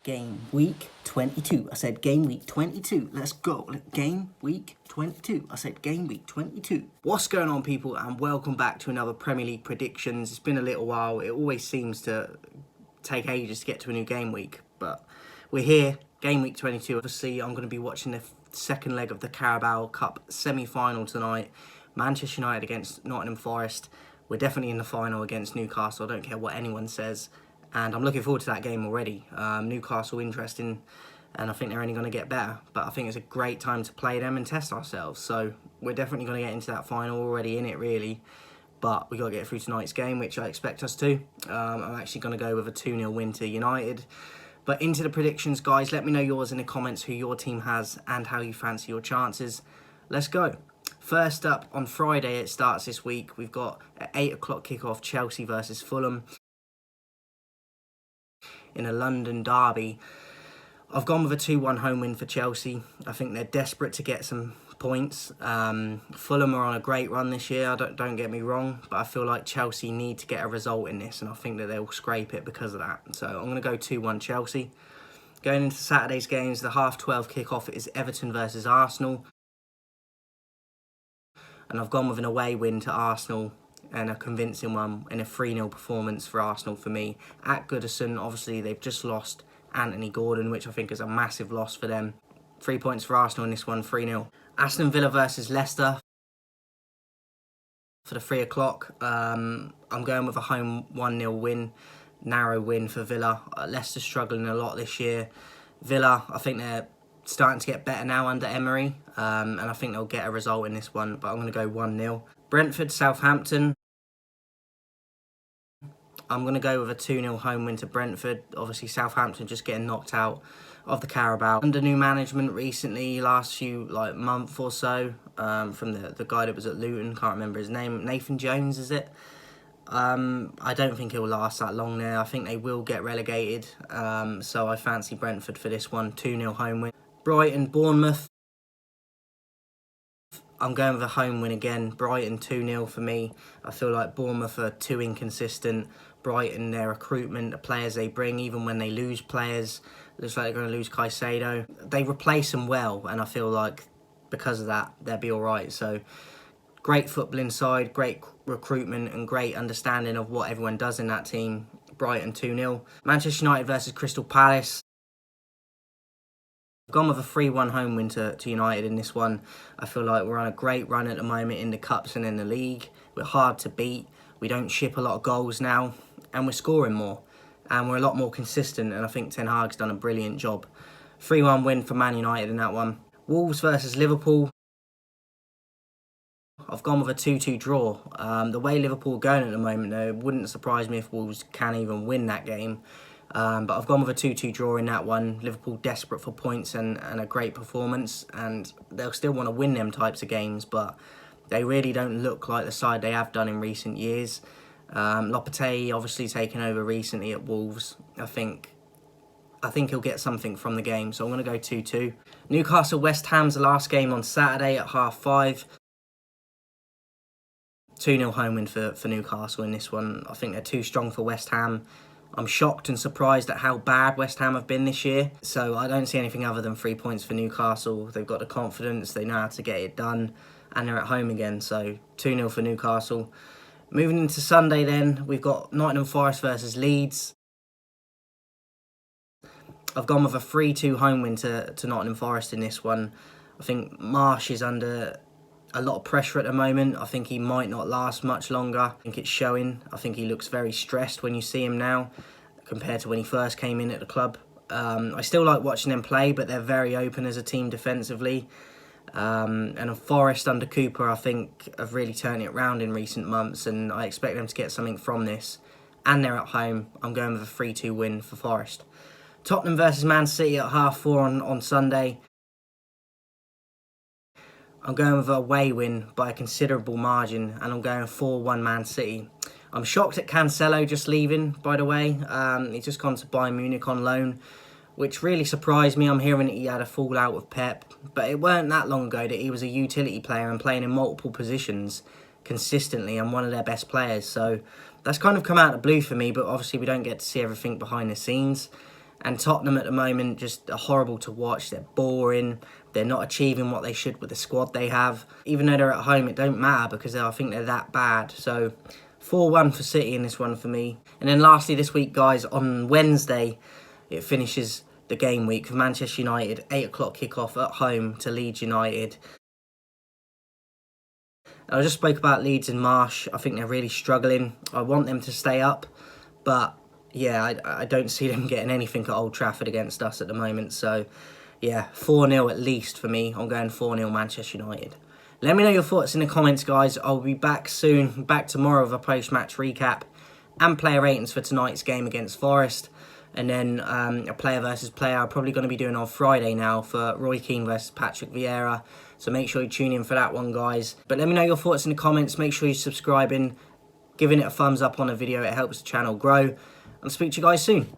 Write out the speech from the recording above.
Game week 22. I said game week 22. Let's go. Game week 22. I said game week 22. What's going on, people, and welcome back to another Premier League predictions. It's been a little while. It always seems to take ages to get to a new game week, but we're here. Game week 22. Obviously, I'm going to be watching the second leg of the Carabao Cup semi-final tonight. Manchester United against Nottingham Forest. We're definitely in the final against Newcastle. I don't care what anyone says. And I'm looking forward to that game already. Newcastle interesting, and I think they're only going to get better. But I think it's a great time to play them and test ourselves. So we're definitely going to get into that final, already in it really. But we got to get through tonight's game, which I expect us to. I'm actually going to go with a 2-0 win to United. But into the predictions, guys. Let me know yours in the comments, who your team has and how you fancy your chances. Let's go. First up, on Friday, it starts this week. We've got an 8 o'clock kickoff, Chelsea versus Fulham, in a London derby. I've gone with a 2-1 home win for Chelsea. I think they're desperate to get some points. Fulham are on a great run this year, don't get me wrong, but I feel like Chelsea need to get a result in this, and I think that they'll scrape it because of that. So I'm going to go 2-1 Chelsea. Going into Saturday's games, the 12:30 kickoff is Everton versus Arsenal. And I've gone with an away win to Arsenal, and a convincing one in a 3-0 performance for Arsenal for me. At Goodison, obviously, they've just lost Anthony Gordon, which I think is a massive loss for them. 3 points for Arsenal in this one, 3-0. Aston Villa versus Leicester for the 3 o'clock. I'm going with a home 1-0 win, narrow win for Villa. Leicester struggling a lot this year. Villa, I think they're starting to get better now under Emery, and I think they'll get a result in this one, but I'm going to go 1-0. Brentford, Southampton. I'm going to go with a 2-0 home win to Brentford. Obviously, Southampton just getting knocked out of the Carabao. Under new management recently, last few month or so, from the guy that was at Luton, can't remember his name, Nathan Jones, is it? I don't think it will last that long there. I think they will get relegated, so I fancy Brentford for this one, 2-0 home win. Brighton, Bournemouth. I'm going with a home win again. Brighton 2-0 for me. I feel like Bournemouth are too inconsistent. Brighton, their recruitment, the players they bring, even when they lose players, looks like they're going to lose Caicedo. They replace them well, and I feel like because of that, they'll be all right. So, great football inside, great recruitment, and great understanding of what everyone does in that team. Brighton 2-0. Manchester United versus Crystal Palace. I've gone with a 3-1 home win to United in this one. I feel like we're on a great run at the moment in the Cups and in the league. We're hard to beat. We don't ship a lot of goals now, and we're scoring more. And we're a lot more consistent, and I think Ten Hag's done a brilliant job. 3-1 win for Man United in that one. Wolves versus Liverpool. I've gone with a 2-2 draw. The way Liverpool are going at the moment, though, it wouldn't surprise me if Wolves can even win that game. But I've gone with a 2-2 draw in that one. Liverpool desperate for points and a great performance, and they'll still want to win them types of games, but they really don't look like the side they have done in recent years. Lopetegui obviously taken over recently at Wolves. I think he'll get something from the game, so I'm going to go 2-2. Newcastle West Ham's the last game on Saturday at 5:30. 2-0 home win for Newcastle in this one. I think they're too strong for West Ham. I'm shocked and surprised at how bad West Ham have been this year. So I don't see anything other than 3 points for Newcastle. They've got the confidence, they know how to get it done, and they're at home again. So 2-0 for Newcastle. Moving into Sunday then, we've got Nottingham Forest versus Leeds. I've gone with a 3-2 home win to Nottingham Forest in this one. I think Marsh is under a lot of pressure at the moment. I think he might not last much longer. I think it's showing. I think he looks very stressed when you see him now compared to when he first came in at the club. I still like watching them play, but they're very open as a team defensively. And a Forest under Cooper, I think, have really turned it around in recent months, and I expect them to get something from this. And they're at home. I'm going with a 3-2 win for Forest. Tottenham versus Man City at 4:30 on Sunday. I'm going with a away win by a considerable margin, and I'm going 4-1 Man City. I'm shocked at Cancelo just leaving, by the way. He's just gone to Bayern Munich on loan, which really surprised me. I'm hearing that he had a fallout with Pep, but it weren't that long ago that he was a utility player and playing in multiple positions consistently and one of their best players. So that's kind of come out of the blue for me, but obviously we don't get to see everything behind the scenes. And Tottenham at the moment just are horrible to watch. They're boring. They're not achieving what they should with the squad they have. Even though they're at home, it don't matter because I think they're that bad. So 4-1 for City in this one for me. And then lastly this week, guys, on Wednesday, it finishes the game week for Manchester United. 8 o'clock kickoff at home to Leeds United. I just spoke about Leeds and Marsh. I think they're really struggling. I want them to stay up, but yeah, I don't see them getting anything at Old Trafford against us at the moment. So yeah, 4-0 at least for me. I'm going 4-0 Manchester United. Let me know your thoughts in the comments, guys. I'll be back soon, back tomorrow with a post-match recap and player ratings for tonight's game against Forest. And then a player versus player I'm probably going to be doing on Friday now for Roy Keane versus Patrick Vieira. So make sure you tune in for that one, guys. But let me know your thoughts in the comments. Make sure you're subscribing, giving it a thumbs up on the video. It helps the channel grow. I'll speak to you guys soon.